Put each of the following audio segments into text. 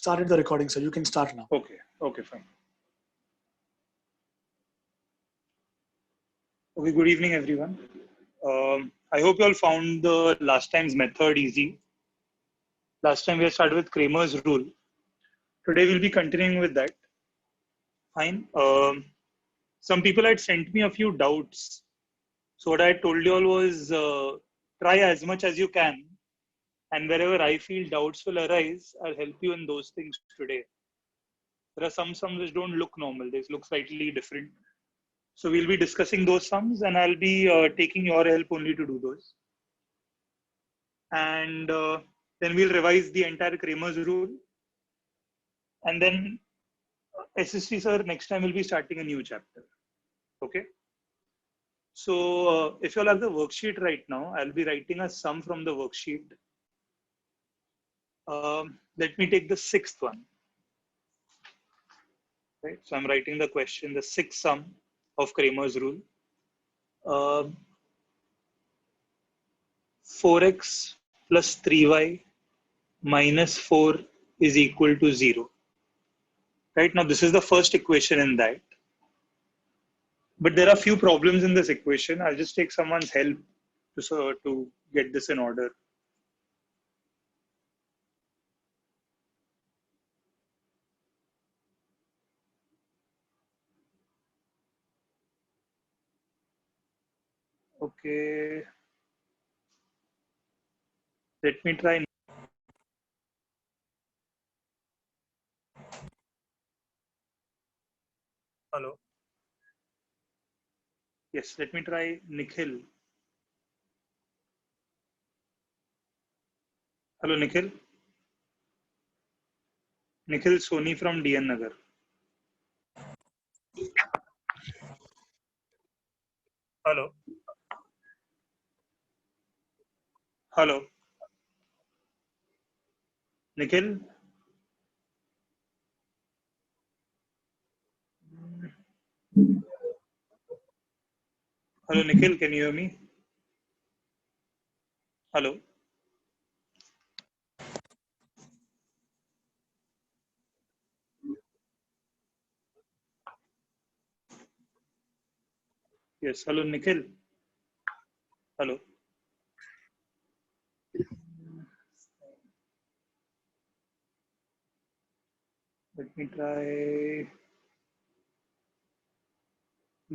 started the recording, so you can start now. Okay, okay, fine. Okay, good evening, everyone. I hope you all found the last time's method easy. Last time we had started with Kramer's rule. Today we'll be continuing with that. Fine. Some people had sent me a few doubts. So what I told you all was try as much as you can. And wherever I feel doubts will arise, I'll help you in those things today. There are some sums which don't look normal. They look slightly different. So we'll be discussing those sums and I'll be taking your help only to do those. And then we'll revise the entire Kramer's rule. And then SST sir, next time we'll be starting a new chapter. Okay. So if you all have the worksheet right now, I'll be writing a sum from the worksheet. Let me take the sixth one. Right. So I'm writing the question, the sixth sum of Kramer's rule. 4x plus 3y minus 4 is equal to 0. Right now, this is the first equation in that. But there are few problems in this equation. I'll just take someone's help to get this in order. Okay. Let me try. Hello. Yes, let me try Nikhil. Hello, Nikhil. Nikhil Soni from DN Nagar. Hello. Hello. Nikhil. Hello, Nikhil. Can you hear me? Hello. Yes. Hello, Nikhil. Hello. Let me try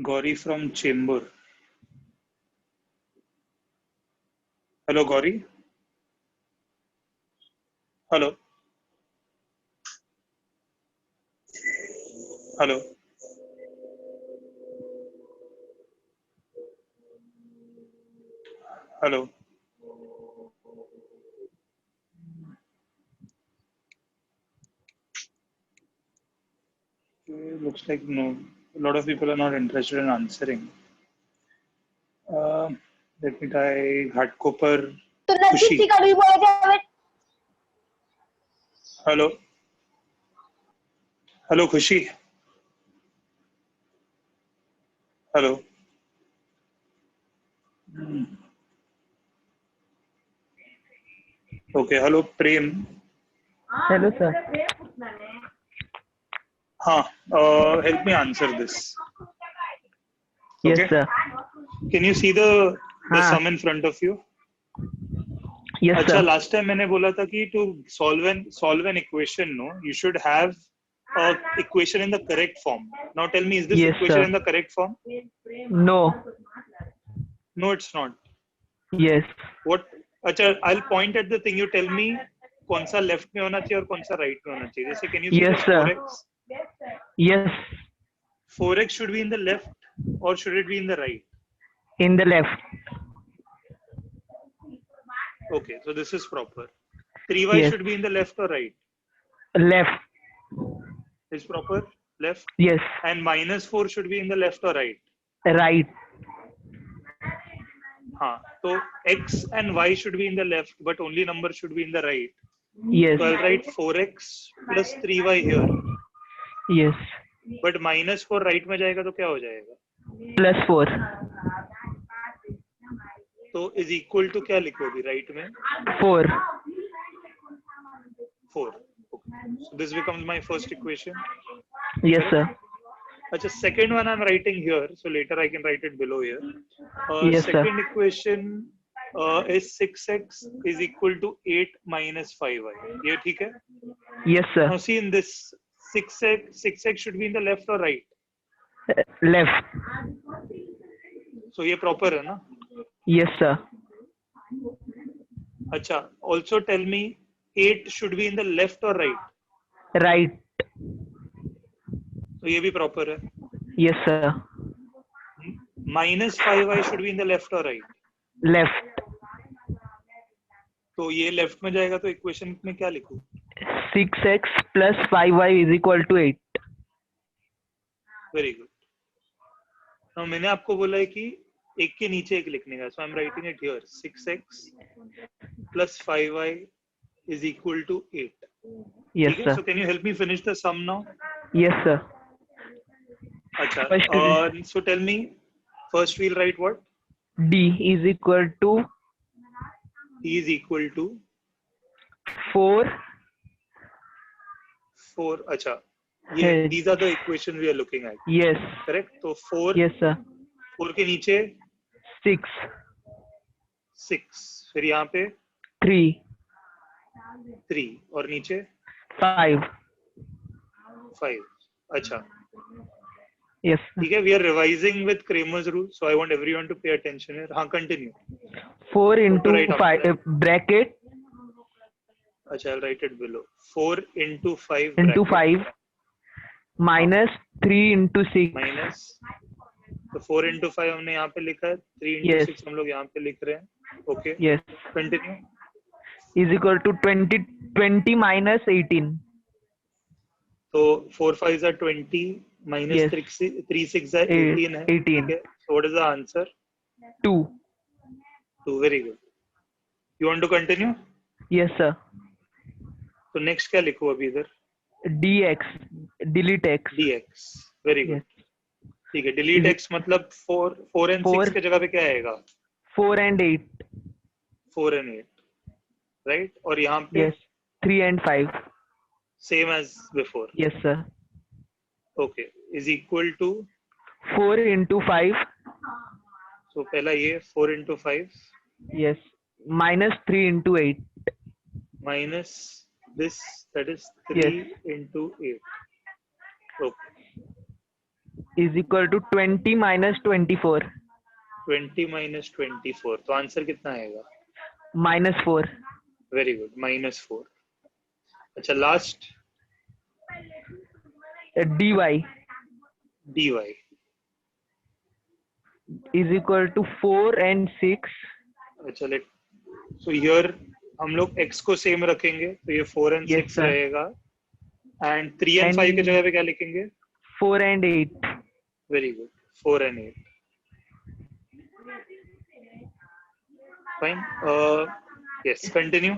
Gauri from Chamber. Hello, Gauri. Hello. Hello. Hello. Okay, looks like no. A lot of people are not interested in answering. Let me try Ghatkopar. Khushi. Hello. Hello, Khushi. Hello. Okay. Hello, Prem. Hello, sir. Help me answer this. Yes, Okay. sir. Can you see the sum in front of you? Yes, अच्छा, sir. last time मैंने बोला था कि to solve an equation, no, you should have a equation in the correct form. Now tell me, is this Yes, equation sir. in the correct form? No. No, it's not. Yes. What? अच्छा, I'll point at the thing. You tell me कौन सा left में होना चाहिए और कौन सा right में होना चाहिए. जैसे can you see Yes, this sir. 4x? Yes. 4x should be in the left or should it be in the right? In the left. Okay, so this is proper. 3y Yes. should be in the left or right? Left. Is proper? Left. Yes. And minus 4 should be in the left or right? Right. So x and y should be in the left, but only number should be in the right. Yes. So I'll write 4x plus 3y here. Yes. But minus 4 right में जाएगा तो क्या हो जाएगा? +4. तो is equal to क्या लिखोगे right में? 4. 4. Okay. So this becomes my first equation. Yes, sir. Achha, second one I'm writing here, so later I can write it below here. Yes, sir. Second equation is 6x is equal to 8 minus 5y. ये ठीक है? Yes, sir. Now see in this 6x should be in the left or right? Left. So ये proper है ना? Yes, sir. अच्छा, also tell me 8 should be in the left or right? Right. तो ये भी proper है. Yes, sir. Minus 5y should be in the left or right? Left. तो ये left में जाएगा तो equation में क्या लिखूं? 6x plus 5y is equal to 8. Very good. Now मैंने आपको बोला है कि एक के नीचे एक लिखने का. So I'm writing it here. 6x plus 5y is equal to 8. Yes, ठीक है? sir. So can you help me finish the sum now? Yes, sir. अच्छा. First So tell me. First we'll write what? D is equal to D is equal to 4. 4. अच्छा. Yes. These are the equations we are looking at. Yes. Correct? तो 4. Yes, sir. 4 के नीचे 6. 6. फिर यहाँ पे 3. 3 और नीचे 5. 5. अच्छा. Yes. ठीक है. We are revising with Kramer's rule, so I want everyone to pay attention here. हाँ, continue. 4 into Right after 5 bracket अच्छा, I'll write it below. 4 into 5 into bracket 5 minus 3 into 6. minus. तो 4 into 5 हमने यहाँ पे लिखा है. 3 into Yes. 6 हम लोग यहाँ पे लिख रहे हैं. Okay. Yes. Continue. Is equal to 20 minus 18. So 4 5s are 20 minus Yes. 3 6 are 18 है. 18. Okay. So what is the answer? 2. 2. Very good. You want to continue? Yes, sir. तो next क्या लिखूं अभी इधर? dx delete x. dx. Very good. Yes. ठीक है. delete x मतलब 4 and 6 के जगह पे क्या आएगा? 4 and 8. 4 and 8. Right? और यहाँ पे Yes. 3 and 5. same as before. Yes, sir. Okay. Is equal to 4 into 5. so पहला ये 4 into 5 Yes. Minus 3 into 8. minus this, that is 3 Yes. into 8. Okay. Is equal to 20 minus 24. 20 minus 24. तो answer कितना आएगा? Minus 4. Very good. Minus 4. अच्छा, last dy dy. is equal to 4 and 6. अच्छा, so here हम लोग x को same रखेंगे तो ये 4 and 6 Yes, sir. रहेगा. And 3 and And 5 के जगह पे क्या लिखेंगे? 4 and 8. Very good. 4 and 8. Fine. Yes, continue.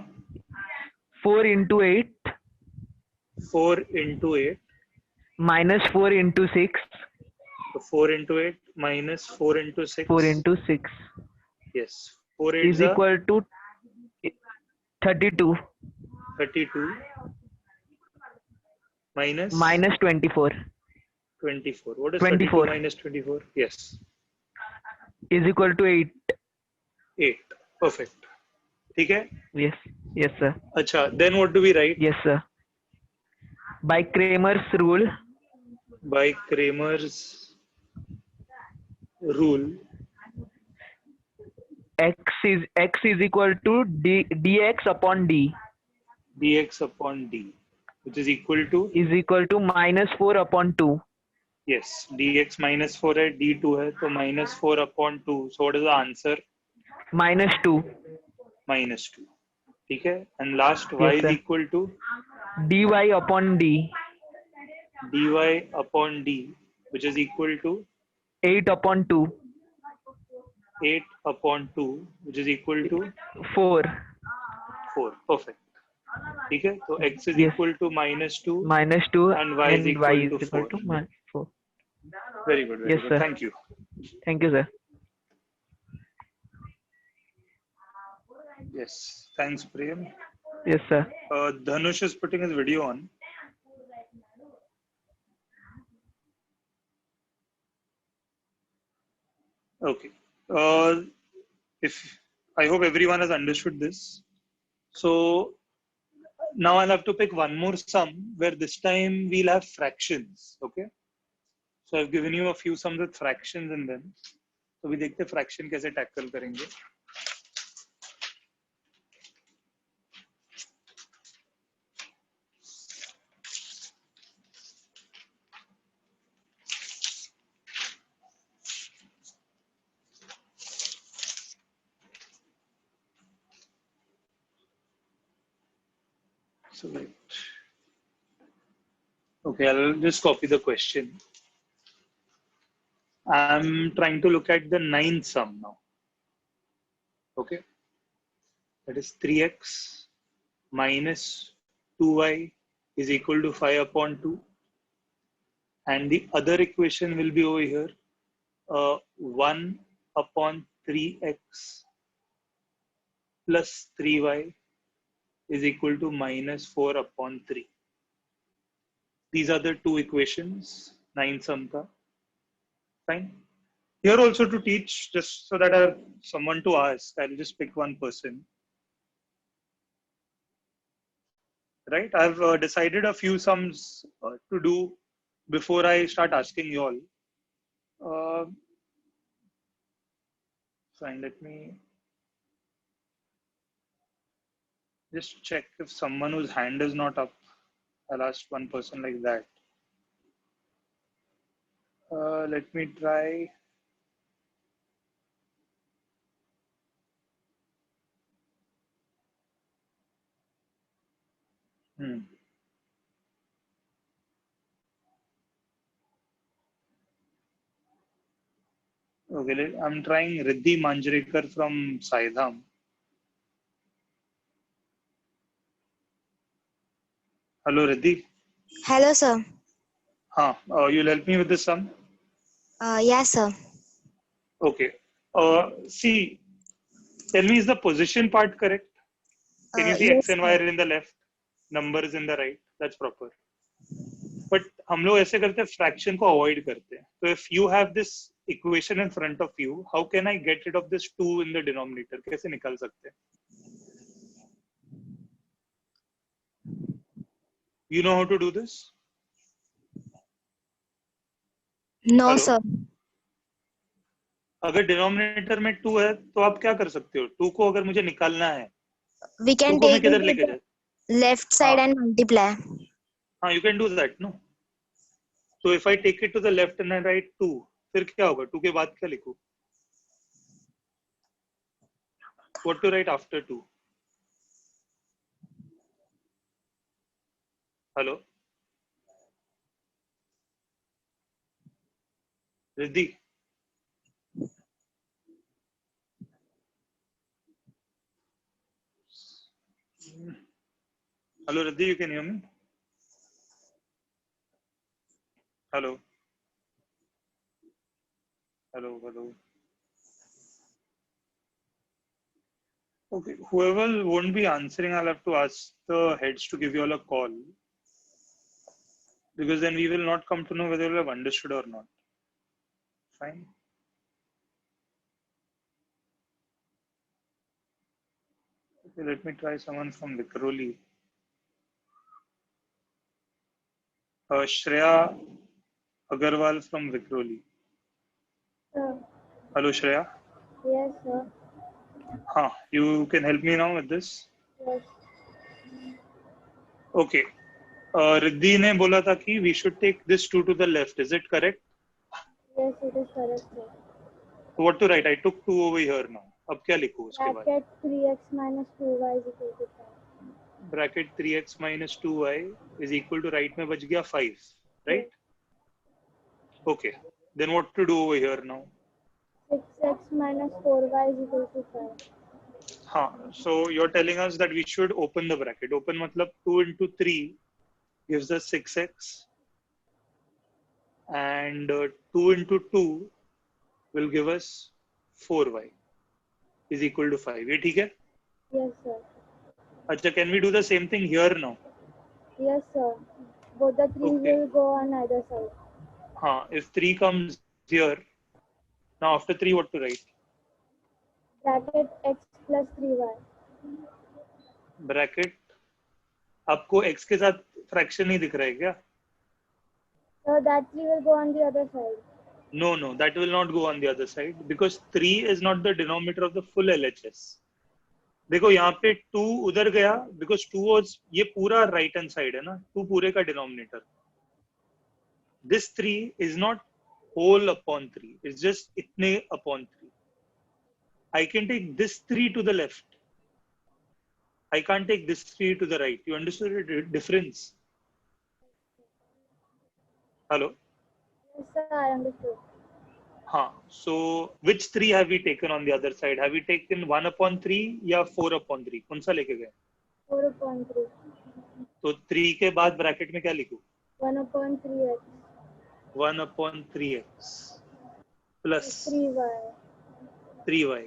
4 into 8 4 into 8. minus 4 into 6. So 4 into 8 minus 4 into 6. 4 into 6 Yes. 4 8 is equal to 32 32 minus minus 24 24. What is 24. 32 minus 24? Yes. is equal to 8. 8. Perfect. ठीक है? Yes. Yes, sir. अच्छा, then what do we write? Yes, sir. By Kramer's rule, By Kramer's rule, x is equal to dx upon d dx upon d, which is equal to, is equal to minus 4 upon 2. yes, dx minus 4 है, d2 है, तो minus 4 upon 2. So what is the answer? Minus 2. Minus 2. ठीक है? And last, y Yes, is sir. equal to dy upon d dy upon d, which is equal to 8 upon 2. 8 upon 2, which is equal to 4 4. Perfect. ठीक है? तो x is Yes. equal to minus 2. minus 2 And y is equal to equal 4. to minus 4. Very good. Very Yes, good. sir. Thank you. Thank you, sir. Yes. Thanks, Prem. Yes, sir. Dhanush is putting his video on. Okay. If I hope everyone has understood this. So now I'll have to pick one more sum where this time we'll have fractions. Okay. So I've given you a few sums with fractions in them. So we देखते हैं fraction कैसे tackle करेंगे. So wait. Okay, I'll just copy the question. I'm trying to look at the 9th sum now. Okay. That is 3x minus 2y is equal to 5 upon 2. And the other equation will be over here. 1 upon 3x plus 3y is equal to minus 4 upon 3. These are the two equations, 9 sum ka. Fine. Here also to teach, just so that I have someone to ask, I'll just pick one person. Right? I've decided a few sums to do before I start asking you all. Fine, let me just check if someone whose hand is not up. I'll ask one person like that. Let me try. Okay, I'm trying Riddhi Manjrekar from Saidham. Hello, Riddhi. Hello, sir. You'll help me with this sum? Yes, sir. Okay. See, tell me, is the position part correct? Can you see Yes, x and y are in the left, numbers in the right? That's proper. But हम लोग ऐसे करते हैं, fraction को avoid करते हैं. So if you have this equation in front of you, how can I get rid of this 2 in the denominator? कैसे निकाल सकते हैं? You know how to do this? No, Hello? sir. अगर denominator में 2 है तो आप क्या कर सकते हो? 2 को अगर मुझे निकालना है, We 2 can को मैं take किधर it लेके to जाऊँ? the left side and multiply. हाँ, you can do that, no? So if I take it to the left and I write 2, फिर क्या होगा? 2 के बाद क्या लिखूं? What to write after 2? Hello? Riddhi? Hello, Riddhi, you can hear me? Hello? Hello, hello. Okay, whoever won't be answering, I'll have to ask the heads to give you all a call. Because then we will not come to know whether you have understood or not. Fine. Okay, let me try someone from Vikhroli. Shreya Agarwal from Vikhroli. Hello, Shreya. Yes, sir. You can help me now with this? Yes. Okay. Riddhi ने बोला था कि we should take this 2 to the left. Is it correct? Yes, it is correct, sir. What to write? I took 2 over here now. अब क्या लिखूं उसके बाद? Bracket 3x minus 2y is equal to 5. Bracket 3x minus 2y is equal to right में बच गया 5, right? Okay. Then what to do over here now? 6x minus 4y is equal to 5. So you're telling us that we should open the bracket. Open मतलब 2 into 3 gives us 6x, and 2 into 2 will give us 4y is equal to 5. ये ठीक है? Yes, sir. अच्छा, can we do the same thing here now? Yes, sir. Both the 3 Okay. will go on either side. If 3 comes here, Now after 3 what to write? Bracket x plus 3y. Bracket, आपको x के साथ fraction नहीं दिख रहा है क्या? So that 3 will go on the other side. No, that will not go on the other side because 3 is not the denominator of the full LHS. देखो यहाँ पे 2 उधर गया because 2 was, ये पूरा right hand side है ना, 2 पूरे का denominator. This 3 is not whole upon 3, it's just इतने upon 3. I can take this 3 to the left. I can't take this 3 to the right. You understood the difference? Hello? Yes, sir, I understood. So which 3 have we taken on the other side? Have we taken 1 upon 3 या 4 upon 3? कौन सा लेके गए? 4 upon 3. तो 3 के बाद bracket में क्या लिखूं? 1 upon 3x. 1 upon 3x plus 3y. 3y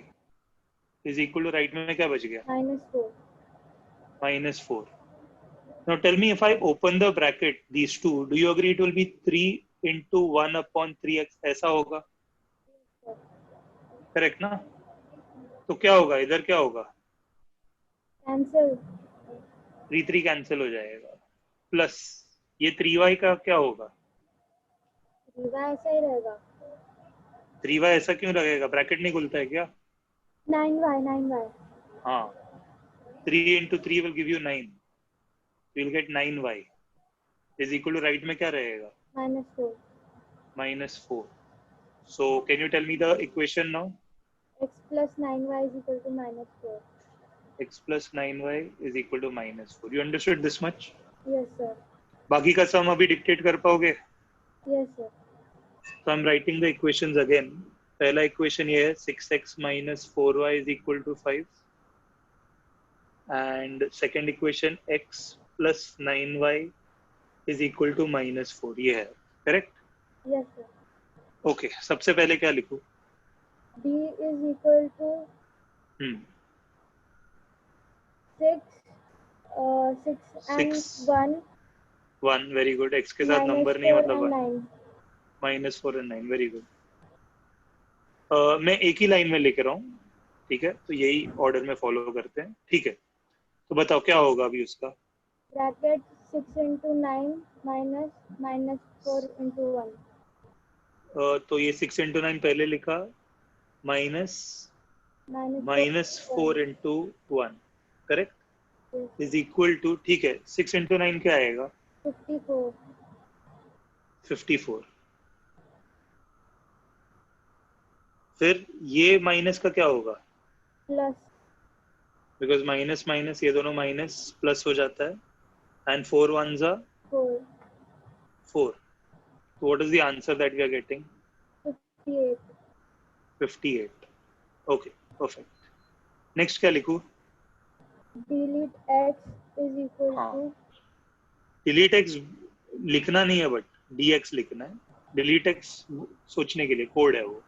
is equal to right में क्या बच गया? -4. -4. Now tell me, if I open the bracket, these two, do you agree it will be 3 into 1 upon 3x? ऐसा होगा? Correct ना? तो क्या होगा इधर, क्या होगा? Cancel. 3 कैंसिल हो जाएगा प्लस ये 3y का क्या होगा? 3y ऐसा ही रहेगा. 3y ऐसा क्यों लगेगा? ब्रैकेट नहीं खुलता है क्या? 9y. हाँ, 3 into 3 will give you 9. You'll get 9y is equal to right में क्या रहेगा? -4. -4. So can you tell me the equation now? X plus 9y is equal to -4. X plus 9y is equal to -4. You understood this much? Yes, sir. बाकी का सम अभी dictate कर पाओगे? Yes, sir. So I'm writing the equations again. पहला equation ये है 6x minus 4y is equal to 5. And second equation x plus 9y is equal to -4. ये है, correct? Yes, sir. Okay, सबसे पहले क्या लिखूं? D is equal to 6 and 1. 1, very good. X के साथ नंबर नहीं मतलब 9. -4 and 9, very good. मैं एक ही लाइन में लेकर रहा हूँ, ठीक है? तो यही ऑर्डर में फॉलो करते हैं, ठीक है? तो बताओ क्या होगा अभी उसका? Bracket 6 into 9 minus -4 into 1. तो ये 6 into 9 पहले लिखा, minus 4 into 1, correct? Is equal to, ठीक है, 6 into 9 क्या आएगा? 54. फिर ये माइनस का क्या होगा? प्लस. बिकॉज माइनस माइनस ये दोनों माइनस प्लस हो जाता है. And 4 ones are 4. So what is the answer that we are getting? 58. Okay, perfect. Next क्या लिखूं? Delete x is equal to. Delete x लिखना नहीं है, बट dx लिखना है. Delete x सोचने के लिए कोड है वो,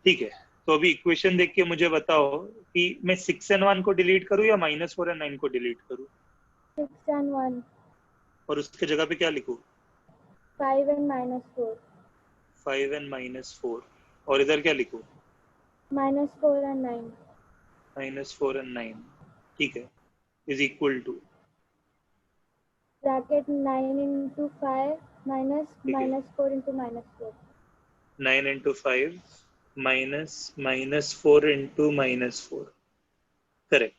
ठीक है? तो अभी इक्वेशन देख के मुझे बताओ कि मैं 6 and 1 को डिलीट करूं या -4 and 9 को डिलीट करूं? 6 and 1. और उसके जगह पे क्या लिखूं? 5 and -4. 5 and -4. और इधर क्या लिखूं? -4 and 9. -4 and 9, ठीक है, is equal to Bracket 9 into 5 minus -4 into -4. 9 into 5 minus -4 into -4, correct?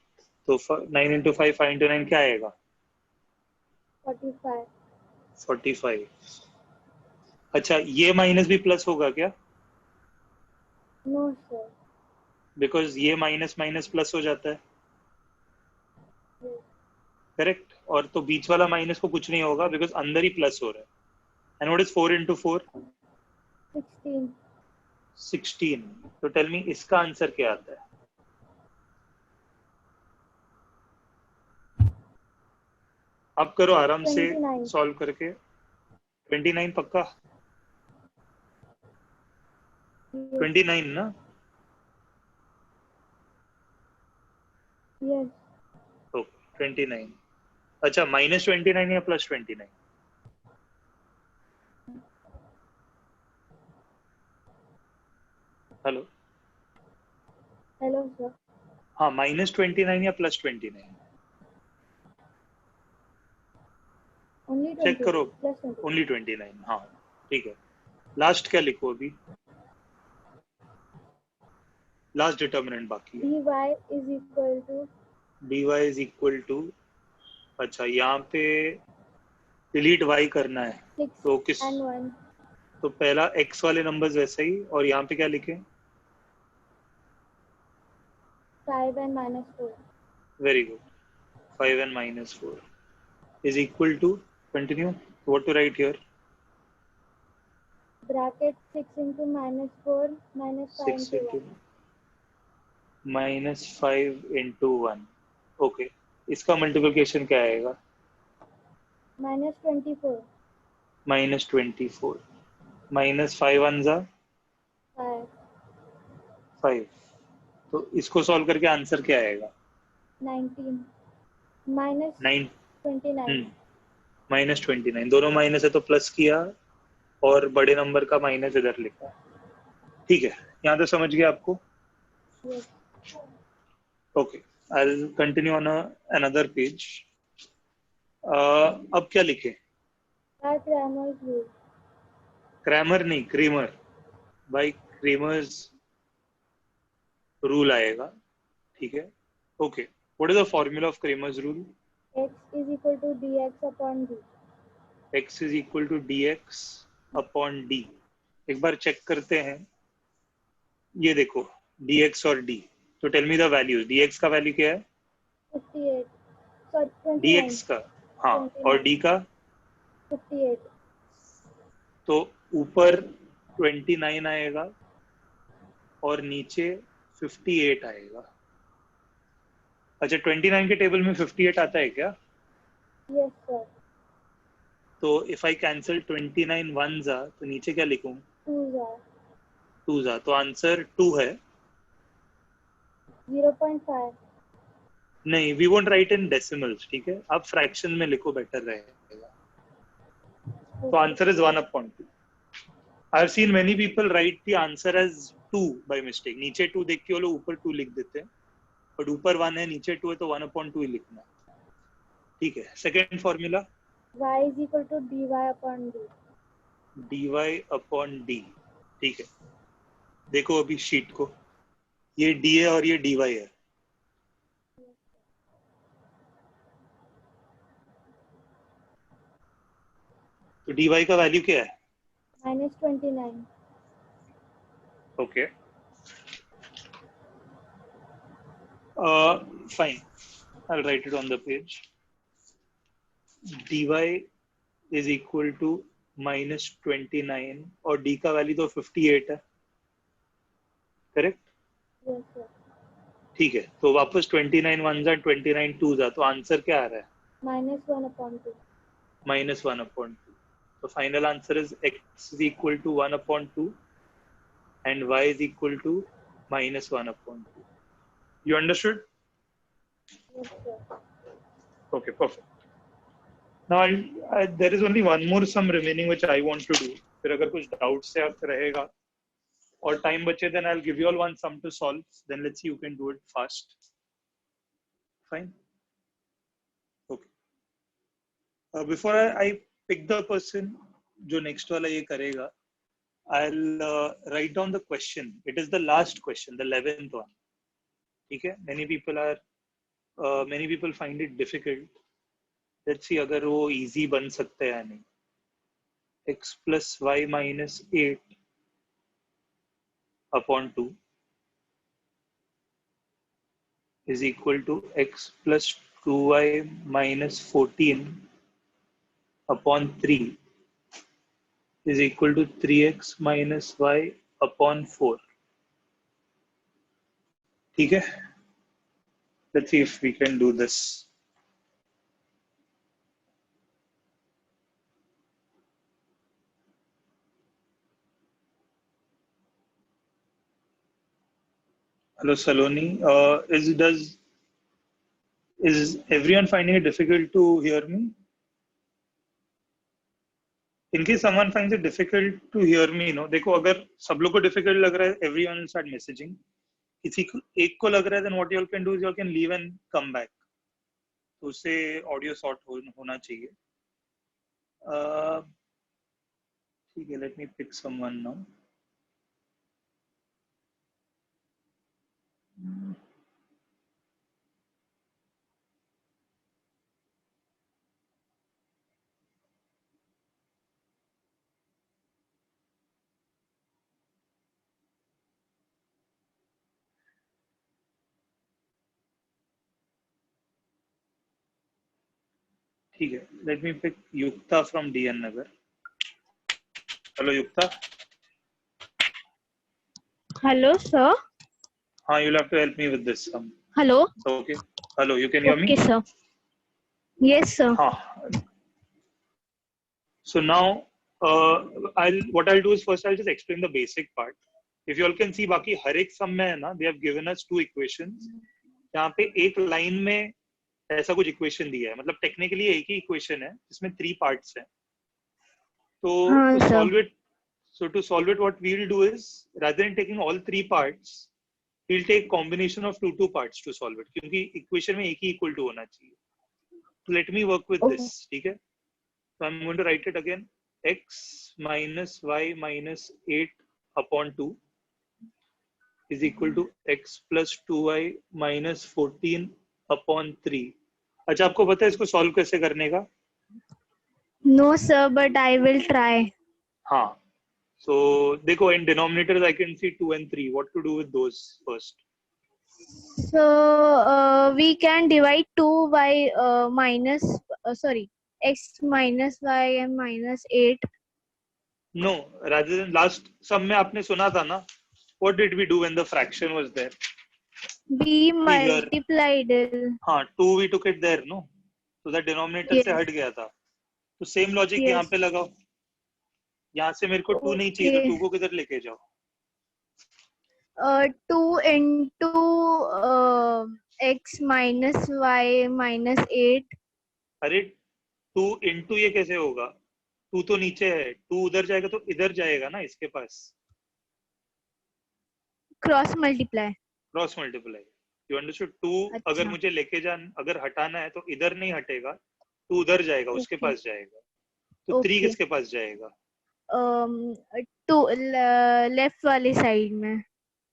तो 9 into 5 5 into 9 क्या आएगा? 45. 45. अच्छा, ये माइनस भी प्लस होगा क्या? No, sir. बिकॉज ये माइनस माइनस प्लस हो जाता है, Yes. करेक्ट? और तो बीच वाला माइनस को कुछ नहीं होगा बिकॉज अंदर ही प्लस हो रहा है. And what is 4 into 4? 16. 16. तो टेल मी इसका आंसर क्या आता है? अब करो आराम से 29. सॉल्व करके. 29 पक्का? Yes. 29 ना? Yes. ओके, 29. अच्छा, -29 या +29? Hello, Hello, sir. हाँ -29 या +29? Only चेक 20 करो, plus 20. ओनली 29। हाँ ठीक है, लास्ट क्या लिखो अभी? लास्ट डिटर्मिनेंट बाकी है। dy is equal to dy is equal to, अच्छा यहाँ पे डिलीट y करना है 6 तो किस, and 1. तो पहला x वाले नंबर्स वैसे ही, और यहाँ पे क्या लिखे? 5 and -4. Very good, 5 and -4 is equal to, continue, what to write here? Bracket 6 into -4 minus 5 6 into into 1. -5 into 1, okay, इसका मल्टीप्लिकेशन क्या आएगा? -24. -24, -5 1 जा 5. 5, तो इसको सॉल्व करके आंसर क्या आएगा? 19. Minus 9, 29. -29, दोनों माइनस है तो प्लस किया, और बड़े नंबर का माइनस इधर लिखा। ठीक है, यहाँ तो समझ गया आपको? Yes. Okay, I will continue on another page. अब क्या लिखे? By Cramer's rule. क्रैमर नहीं, क्रेमर, भाई क्रेमर्स रूल आएगा, ठीक है? Okay, what is the formula of Cramer's rule? X is equal to dx upon d. x is equal to dx upon d। एक बार check करते हैं, ये देखो dx और d, तो tell me the values. dx का वैल्यू क्या है? 58. Sorry, 29. dx का, हाँ, और d का? 58. तो ऊपर 29 आएगा और नीचे 58 आएगा। अच्छा, 29 के टेबल में 58 आता है क्या? Yes, sir. तो इफ आई कैंसिल 29 वन जा, तो नीचे क्या लिखूं? 2 are 2 जा, तो आंसर 2 है। 0.5. नहीं, we won't write in decimals, ठीक है? आप फ्रैक्शन में लिखो, बेटर रहेगा। तो answer is 1/2। I have seen many people write the answer as 2 by mistake. नीचे 2 देख के वो लोग ऊपर 2 लिख देते हैं, बट ऊपर 1 है नीचे 2 है, तो 1/2 ही लिखना है, ठीक है? Second formula, Y is equal to dy upon d. dy upon D, ठीक है? देखो अभी शीट को, ये d है और ये dy है। तो dy का वैल्यू क्या है? -29. Okay, fine, I'll write it on the page. dy is equal to -29 और d का वैल्यू तो 58 है, करेक्ट? Yes, sir. ठीक है, तो वापस 29 वन जा, 29 टू जा, तो आंसर क्या आ रहा है? -1/2. -1/2। तो final answer is x is equal to 1/2 and y is equal to -1/2. You understood? Yes, sir. Okay, perfect. Now there is only one more sum remaining which I want to do. फिर अगर कुछ doubts से आप रहेगा और time बचे, then I'll give you all one sum to solve. Then let's see you can do it fast. Fine. Okay. Before I pick the person जो next वाला ये करेगा, I'll write down the question. It is the last question, the 11th one. ठीक है? Many people find it difficult. Let's see अगर वो easy बन सकता है या नहीं. x plus y minus 8 upon 2 is equal to x plus 2y minus 14 upon 3 is equal to 3x minus y upon 4. ठीक है? Let's see if we can do this. Hello, Saloni. Is everyone finding it difficult to hear me? In case someone finds it difficult to hear me, no, देखो अगर सब लोग को difficult लग रहा है, everyone will start messaging. किसी को एक को लग रहा है, then what you all can do is you all can leave and come back. तो उससे audio sort होना चाहिए. ठीक है, let me pick someone now. ठीक है, let me pick Yukta from DN Nagar. Hello Yukta. Hello, sir. You'll have to help me with this sum. Hello. Okay. Hello, you can hear me? Okay, sir. Yes, sir. So now, what I'll do is first I'll just explain the basic part. If you all can see, बाकी हर एक sum में है ना, they have given us 2 equations. यहाँ पे एक line में ऐसा कुछ equation दिया है, मतलब technically एक ही equation है, जिसमें 3 parts हैं. तो to solve it, what we'll do is rather than taking all 3 parts, we'll take combination of 2 parts to solve it. क्योंकि equation में एक ही equal to होना चाहिए. So let me work with this. ठीक है? So I'm going to write it again. X minus y minus 8 upon 2 is equal to x plus 2y minus 14 upon 3. अच्छा, आपको पता है इसको solve कैसे करने का? No, sir, but I will try. हाँ. So देखो, in denominators I can see 2 and 3. What to do with those first? So we can divide 2 by x minus y and minus 8. No, rather than last sum में आपने सुना था ना? What did we do when the fraction was there? We multiplied. हाँ, 2 we took it there, no? So that denominator से हट गया था. तो same logic यहाँ पे लगाओ. यहाँ से मेरे को 2 नहीं चाहिए, तो 2 को किधर लेके जाओ? 2 into x minus y minus 8. अरे 2 into ये कैसे होगा? 2 तो नीचे है, 2 उधर जाएगा तो इधर जाएगा ना इसके पास. Cross multiply. Cross multiply. You understood? 2 अगर मुझे लेके अगर हटाना है तो इधर नहीं हटेगा, 2 उधर जाएगा, उसके पास जाएगा. तो 3 किसके पास जाएगा? 2 लेफ्ट वाली साइड में.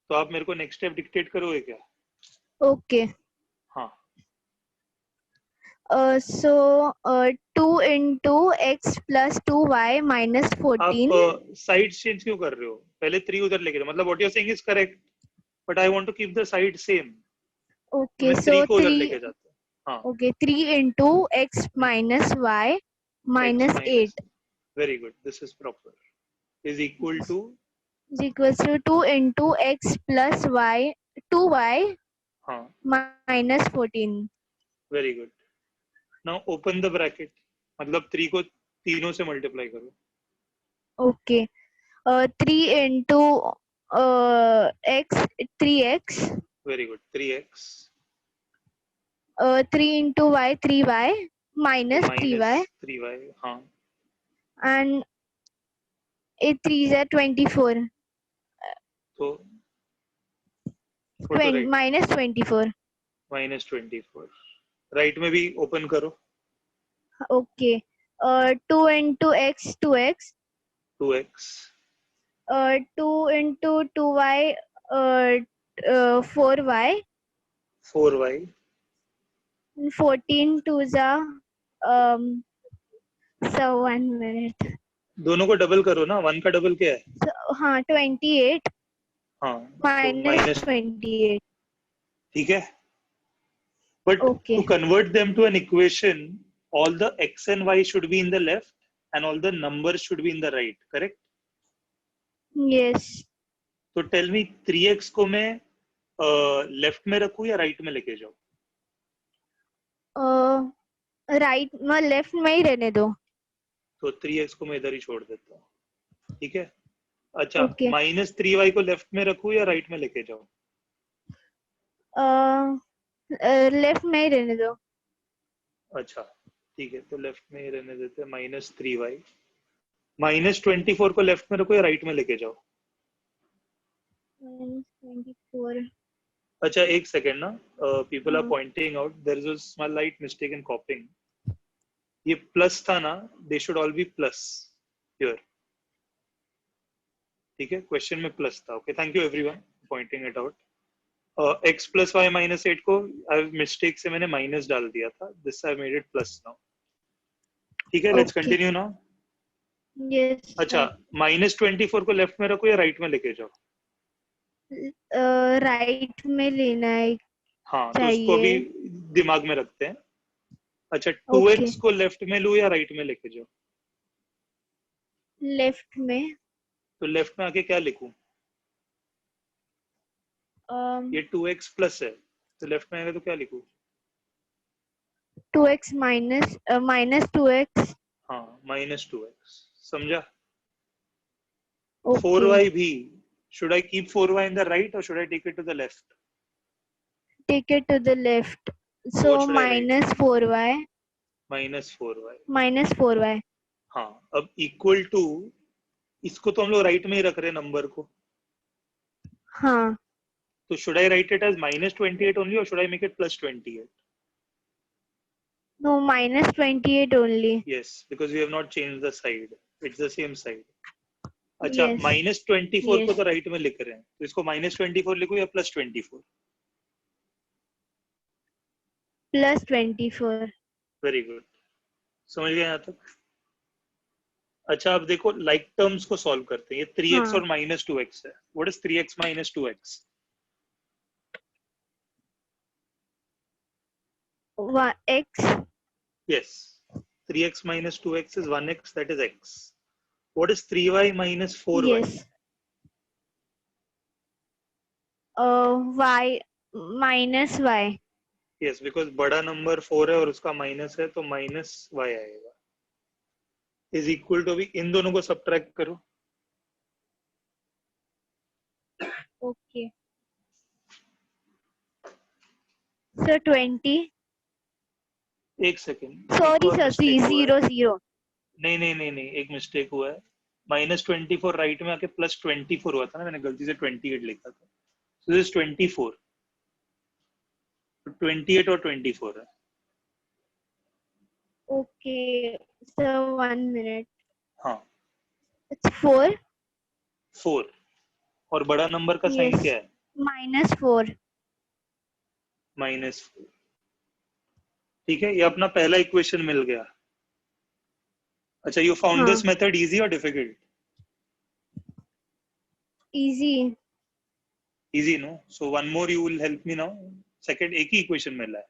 तो आप मेरे को नेक्स्ट स्टेप डिक्टेट करोगे क्या? ओके. हाँ. So 2 into x plus 2y minus 14. आप साइड्स चेंज क्यों कर रहे हो? पहले 3 उधर लेके जाओ. मतलब what you're saying is correct, but I want to keep the side same. Okay, so 3 को उधर लेके जाते हैं. हाँ. Okay, 3 into x minus y minus 8. Very good. This is proper. Is equal to? Is equals to 2 into x plus y 2y minus 14. Very good. Now open the bracket. मतलब 3 को तीनों से multiply करो. Okay. 3 into x 3x. Very good. 3x. 3 into y 3y minus 3y. 3y. हाँ. And 3 is 24. So minus 24. Minus 24. Right में भी open करो. Okay. 2 into x 2x. 2x. 2 into 2y 4y. 4y. 14 to the so 1 minute. दोनों को double करो ना. 1 का double क्या है? हाँ 28. हाँ. Minus 28. ठीक है. But to convert them to an equation, all the x and y should be in the left and all the numbers should be in the right, correct? Yes. So tell me 3x को मैं left में रखूँ या right में लेके जाऊँ? Right में left में ही रहने दो. तो 3x को मैं इधर ही छोड़ देता हूँ. ठीक है. अच्छा, minus 3y को left में रखूँ या right में लेके जाऊँ? लेफ्ट में ही रहने दो. अच्छा ठीक है, तो लेफ्ट में ही रहने देते हैं. minus 3y. -24 को लेफ्ट में रखो या राइट में लेके जाओ? -24. अच्छा एक सेकेंड ना, पीपल आर हाँ. Pointing out there is a small mistake in copying. ये प्लस था ना, they should all be plus here. ठीक है, क्वेश्चन में प्लस था. Okay, thank you everyone pointing it out. x + y - 8 को मिस्टेक से मैंने माइनस डाल दिया था. This I made it plus now. ठीक है, let's Okay. Continue now. Yes. अच्छा, -24 को लेफ्ट में रखो या राइट में लेके जाओ? राइट में लेना है. हाँ, तो उसको भी चाहिए. दिमाग में रखते हैं. अच्छा, Okay. 2x को लेफ्ट में लूं या राइट में लेके जाओ? लेफ्ट में. तो लेफ्ट में आके क्या लिखूं? ये 2x प्लस है, तो लेफ्ट में आएगा तो क्या लिखूं? 2x minus 2x. हाँ, -2x. समझा? Okay. 4y भी. Should I keep 4y in the right or should I take it to the left? Take it to the left. So So what should I write? -4y. -4y. -4y. हाँ, अब equal to, इसको तो हम लोग right में ही रख रहे हैं नंबर को. हाँ. तो should I write it as -28 only or should I make it +28? No, -28 only. Yes, because we have not changed the side. It's the same side. अच्छा, Yes. -24 को Yes. तो राइट में लिख रहे हैं, तो इसको -24 लिखो या +24? +24. वेरी गुड, समझ गए यहाँ तक? अच्छा, अब देखो लाइक टर्म्स को सॉल्व करते हैं. ये 3x हाँ. और -2x है. What is 3x - 2x? X. Yes, 3x - 2x is 1x, that is x. What is 3y - 4y? Yes. Y minus y. Yes, because बड़ा नंबर 4 है और उसका माइनस है, तो -y आएगा. इज इक्वल टू, अभी इन दोनों को सब्ट्रैक्ट करो. Okay. So 20. एक सेकेंड. Sorry sir, 0 0. नहीं नहीं नहीं नहीं, एक मिस्टेक हुआ है. -24 राइट में आके +24 हुआ था ना, मैंने गलती से 28 लिखा था. So this is 24. 28 और 24 है. Okay. So 1 minute. हाँ, It's 4. 4. और बड़ा नंबर का साइन Yes. क्या है? -4. -4. ठीक है, ये अपना पहला इक्वेशन मिल गया. अच्छा, यू फाउंड हाँ. दिस मेथड इजी और difficult? Easy. Easy no. So one more, you will help me now. Second, एक ही इक्वेशन मिला है.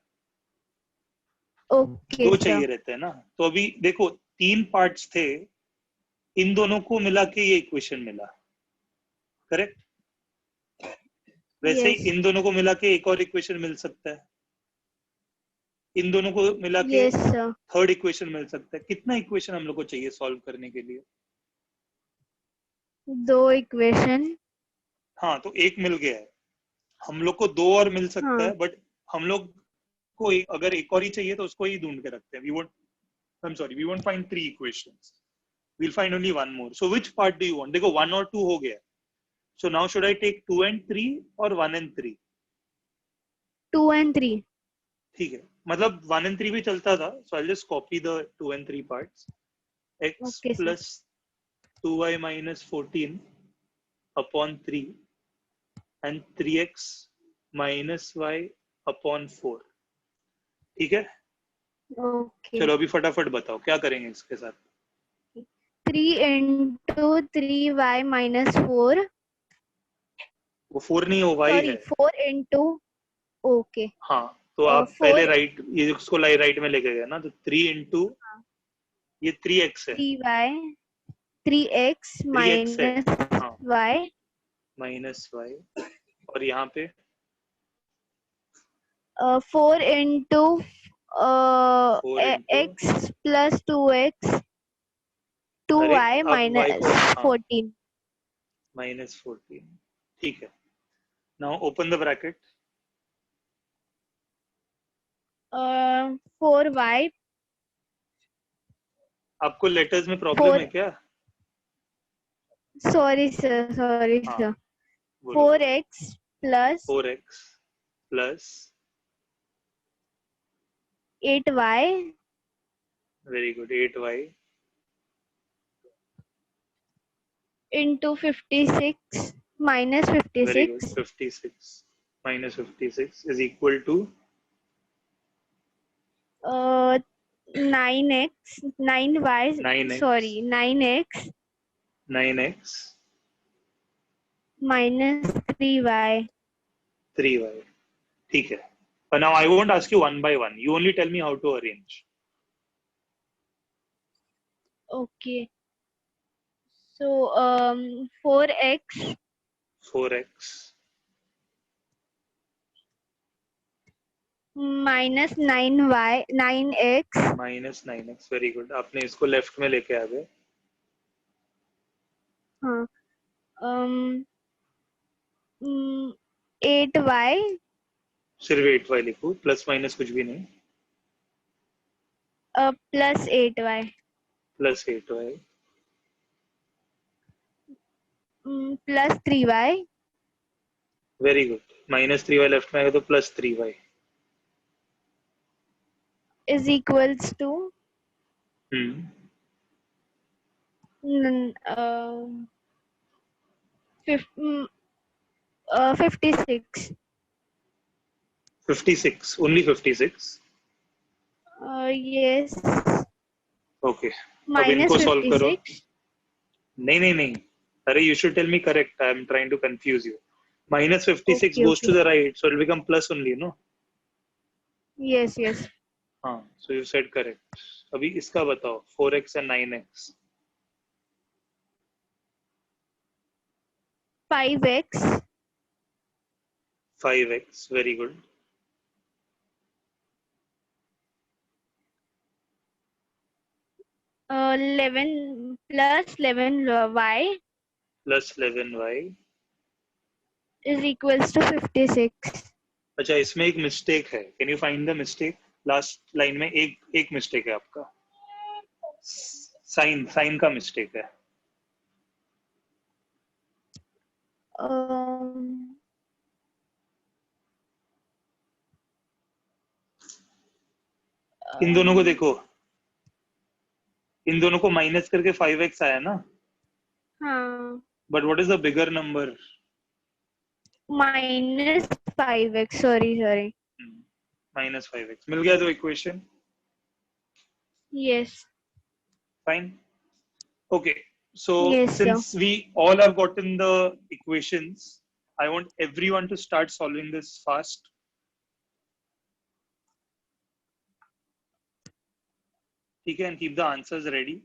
Okay. दो sir. चाहिए रहते हैं ना. तो अभी देखो 3 पार्ट्स थे, इन दोनों को मिला के ये इक्वेशन मिला. करेक्ट? वैसे Yes. ही इन दोनों को मिला के एक और इक्वेशन मिल सकता है. इन दोनों को मिला के Yes sir. थर्ड इक्वेशन मिल सकता है. कितना इक्वेशन हम लोग को चाहिए सॉल्व करने के लिए? 2 equation. हाँ, तो एक मिल गया है. हम लोग को 2 और मिल सकता हाँ. है, बट हम लोग को अगर एक और ही चाहिए तो उसको ही ढूंढ के रखते हैं. we won't find 3 equations. We'll find only one more. So which part do you want? देखो 1 और 2 हो गया. So now should I take 2 and 3 or 1 and 3? 2 and 3. ठीक है, मतलब 1 and 3 भी चलता था. So I'll just copy the 2 and 3 parts. X Okay, sir. plus 2y minus 14 upon 3 and 3x minus y upon 4. ठीक है, Okay. चलो अभी फटाफट बताओ क्या करेंगे इसके साथ. 3 into 3y minus 4. वो 4 नहीं, वो y Sorry, है. 4 into. Okay. हाँ, तो आप 4 पहले राइट, ये इसको राइट में लेके गए ना, तो 3 into ये 3x है. 3y. 3x 3x है. minus हाँ, y. Minus y. और यहाँ पे 4 into 4 into, x plus 2x. 2y अरे अब y minus को, हाँ, 14. minus 14. ठीक है. Now open the bracket. 4y. आपको लेटर्स में प्रॉब्लम 4. है क्या? sorry sir, sorry हाँ sir. बोलो 4x plus 4x plus 8y very good 8y into 56 minus very good 56 56 minus 56 is equal to 9x 9y 9x sorry 9x 9x minus 3y. 3y ठीक है. But now I won't ask you one by one. You only tell me how to arrange. Okay. So 4x 4x minus 9y 9x minus 9x very good. आपने इसको left में लेके आ गए. हाँ 8y सिर्फ 8y लिखो प्लस माइनस कुछ भी नहीं. plus 8y plus 8y plus 3y very good. Minus 3y left में आएगा तो plus 3y. is equals to um, 56 56 only 56. yes okay अब minus इनको सॉल्व करो. 56 नहीं नहीं नहीं अरे you should tell me correct. I am trying to confuse you. Minus 56 Okay, goes to okay. the right, so it will become plus only, no? yes yes हाँ, so you said correct. अभी इसका बताओ 4x and 9x. 5x 5x very good. 11 plus 11y Plus 11y. is equals to 56 अच्छा इसमें एक mistake है. Can you find the mistake? Last line में एक मिस्टेक है आपका. साइन का मिस्टेक है. इन दोनों को देखो. इन दोनों को माइनस करके 5x आया ना. हाँ but what is the bigger number? minus 5x sorry minus 5x मिल गया तो equation. yes Fine. Okay. So Yes, since we all have gotten the equations, I want everyone to start solving this fast. Okay, and keep the answers ready.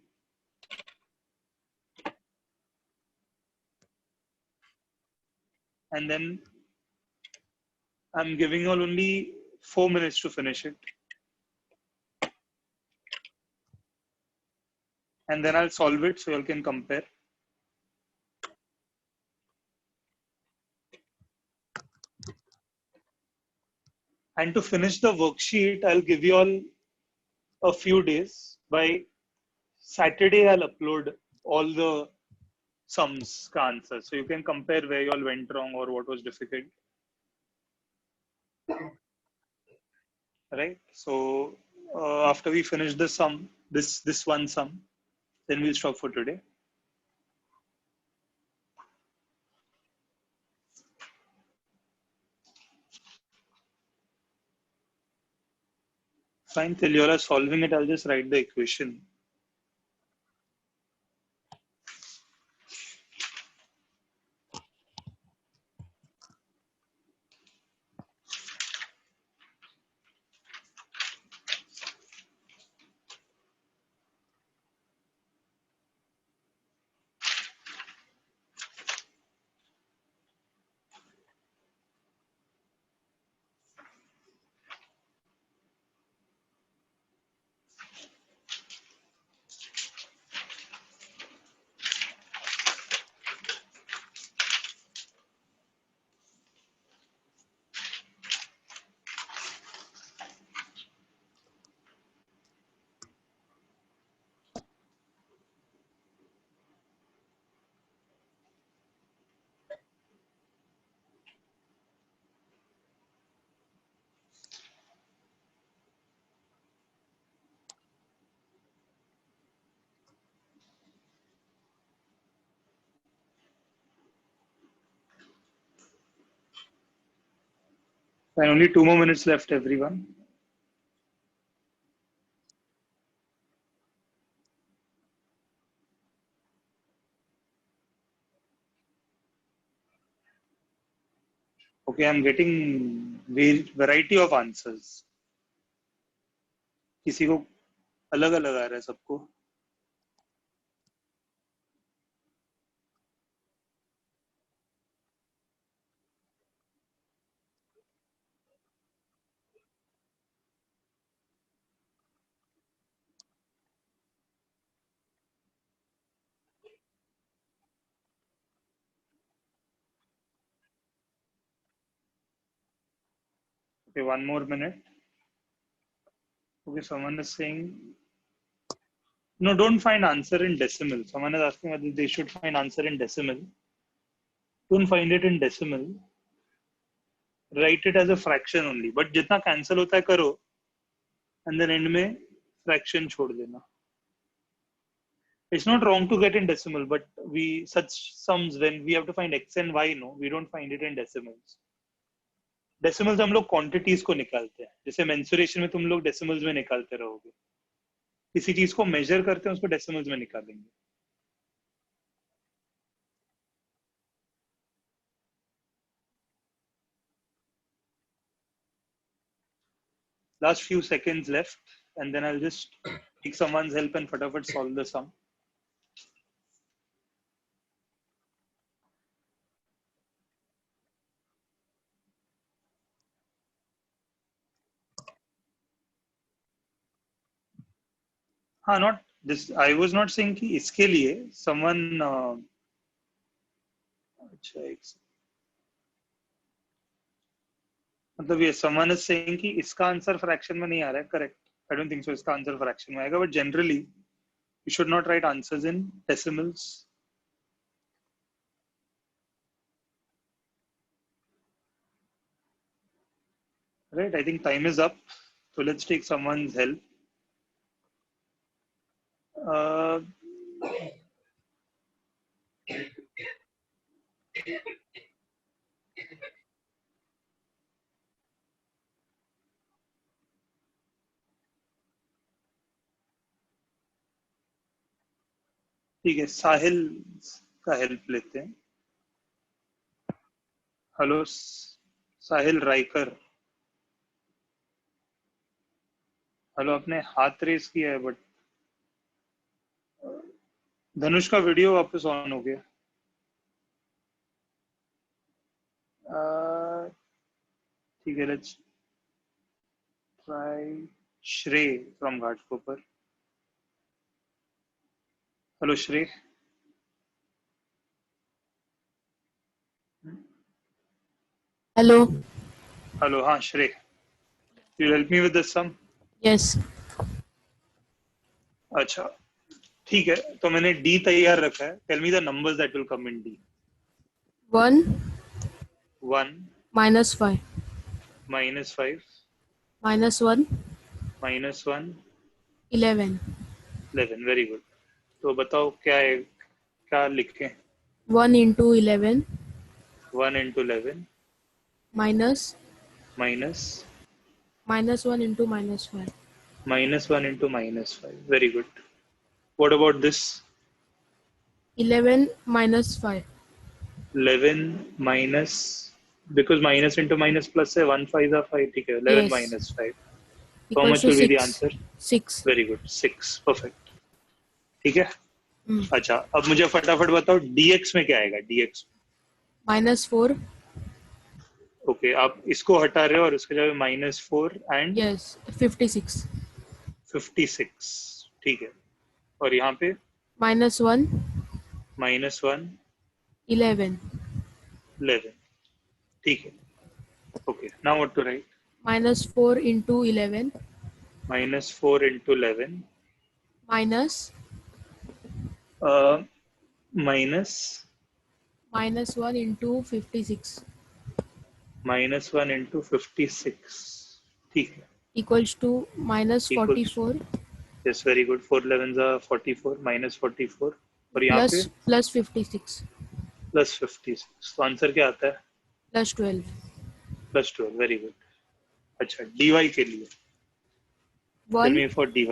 And then I'm giving you all only 4 minutes to finish it. And then I'll solve it so you all can compare. And to finish the worksheet, I'll give you all a few days. By Saturday, I'll upload all the sums ka answers. So you can compare where you all went wrong or what was difficult. Right? So after we finish the sum, this one sum, then we'll stop for today. Fine, till you all are solving it, I'll just write the equation. And only 2 more minutes left, everyone. Okay, I'm getting variety of answers. किसी को अलग अलग आ रहा है सबको. Okay, 1 more minute. Okay, someone is saying, no, don't find answer in decimal. Someone is asking whether they should find answer in decimal. Don't find it in decimal. Write it as a fraction only. But जितना cancel होता है करो, and then end में fraction छोड़ देना. It's not wrong to get in decimal, but such sums when we have to find x and y, no, we don't find it in decimals. Decimals हम लोग quantities को निकालते हैं. जैसे mensuration में तुम लोग decimals में निकालते रहोगे. किसी चीज को measure करते हैं उसको decimals में निकालेंगे. Last few seconds left, and then I'll just take someone's help and फटाफट solve the sum. हाँ, not this. I was not saying कि इसके लिए someone अच्छा एक मतलब ये someone is saying कि इसका आंसर फ्रैक्शन में नहीं आ रहा है. Correct. I don't think so. इसका आंसर फ्रैक्शन में आएगा. But generally, you should not write answers in decimals. Right. I think time is up. So let's take someone's help. ठीक है, साहिल का हेल्प लेते हैं. हेलो साहिल राइकर. हेलो, आपने हाथ रेस किया है बट धनुष का वीडियो वापस ऑन हो गया. ठीक है, लेट्स ट्राई श्रेय फ्रॉम घाटकोपर. हेलो श्रेय. Hello. हेलो. हाँ श्रेय, you help me with this sum. Yes. अच्छा ठीक है, तो मैंने D तैयार रखा है. Tell me the numbers that will come in D. 1 minus 5 minus 5 minus 1 minus 1 11 11. Very good. तो बताओ क्या है, क्या लिखें. 1 into 11 1 into 11 minus minus 1 into minus 5. minus 1 into minus 5. Very good. What about this? 11 minus 5. 11 minus, because minus into minus plus है, 1 5 are 5. ठीक है, 11 Yes. minus 5. How Equals much to will be the 6. answer? 6. Very good. 6. Perfect. ठीक है. अच्छा, अब मुझे फटाफट बताओ dx में क्या आएगा. dx Minus 4. ओके, आप इसको हटा रहे हो और उसके जगह -4 एंड Yes. 56. 56. ठीक है. और यहाँ पे Minus 1 -1 11 11. ठीक है. Okay, now what to write. minus 4 into 11 -4 into 11 minus minus minus 1 into 56 -1 into 56. ठीक है. equals to minus Equals- 44 Yes, very good. 4 11s are 44 minus 44 और यहाँ पे plus 56 plus 56. तो आंसर क्या आता है? plus 12. +12. Very good. अच्छा dy के लिए tell 1 me for dy.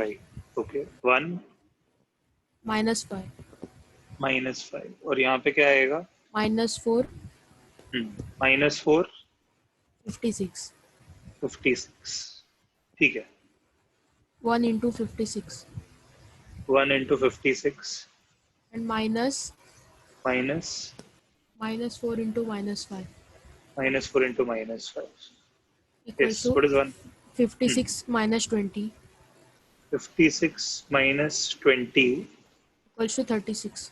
Okay, 1 -5 -5 और यहाँ पे क्या आएगा? -4 -4 56 56. ठीक है, 1 into 56 1 into 56 and minus minus -4 into -5 -4 into -5. equals Yes, to what is 1? 56 minus 20 56 minus 20 equals to 36.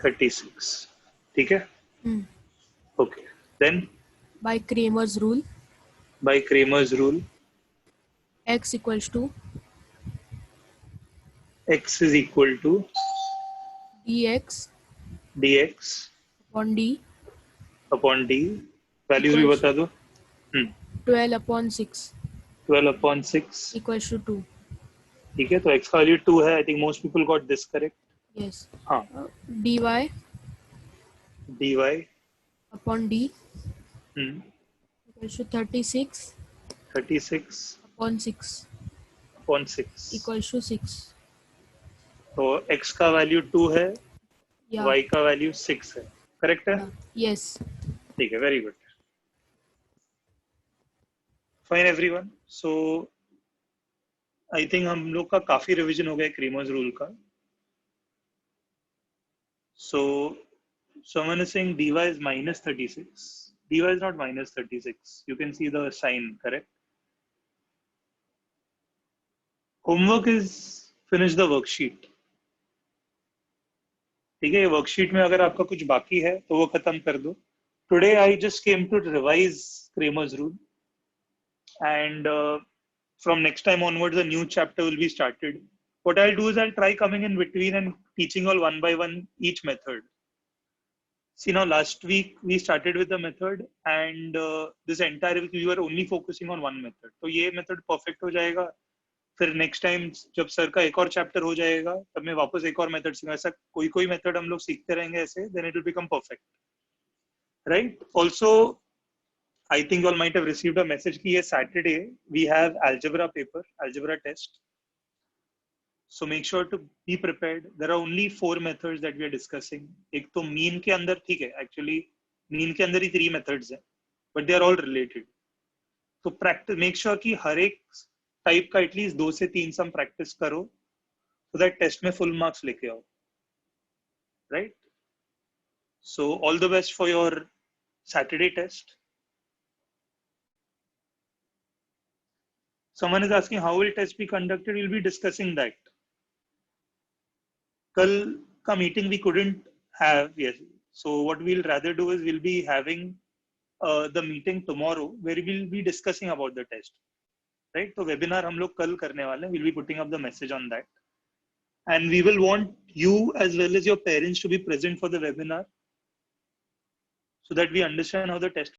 36. ठीक है? Hmm. Okay. Then By Kramer's rule, by Kramer's rule, x equals to x is equal to dx dx upon d upon d. Values भी Equals- बता दो. 12 upon 6 12 upon 6. equals to 2. ठीक है, तो x का value 2 है. I think most people got this correct. Yes. हाँ. Dy dy upon d hmm, equals to 36 36 upon 6 upon 6. equals to 6. तो x का वैल्यू 2 है, Yeah. y का वैल्यू 6 है. करेक्ट है? Yes. ठीक है, very good. Fine everyone. So I think हम लोग का काफी रिवीजन हो गया क्रेमर्स रूल का. सो someone is saying dy is minus 36. dy is not minus 36. You can see the sign, correct? Homework is finish the worksheet. ठीक है, worksheet में अगर आपका कुछ बाकी है तो वो खत्म कर दो. Today I just came to revise Kramer's rule, and from next time onwards a new chapter will be started. What I'll do is I'll try coming in between and teaching all one by one each method. See, now last week we started with the method, and this entire week we were only focusing on one method. तो ये method perfect हो जाएगा. फिर next time जब sir का एक और chapter हो जाएगा तब मैं वापस एक और मेथड सीखूंगा. ऐसा कोई मेथड हम लोग सीखते रहेंगे ऐसे, then it will become perfect, right? Also I think you all might have received a message कि ये Saturday we have algebra paper, algebra test. So make sure to be prepared. There are only 4 methods that we are discussing. एक तो mean के अंदर, ठीक है, actually mean के अंदर ही 3 मेथड्स हैं, but they are all related. तो प्रैक्टिस, मेक श्योर कि हर एक टाइप का एटलीस्ट 2 से 3 सम प्रैक्टिस करो, सो दैट टेस्ट में फुल मार्क्स लेके आओ, right? So all the best for your Saturday test. Someone is asking how will test be conducted. We'll be discussing that. कल का meeting we couldn't have, yes. So what we'll rather do is we'll be having the meeting tomorrow where we'll be discussing about the test. Right? तो webinar हम लोग कल करने वाले हैं. We'll be putting up the message on that, and we will want you as well as your parents to be present for the webinar, so that we understand how the test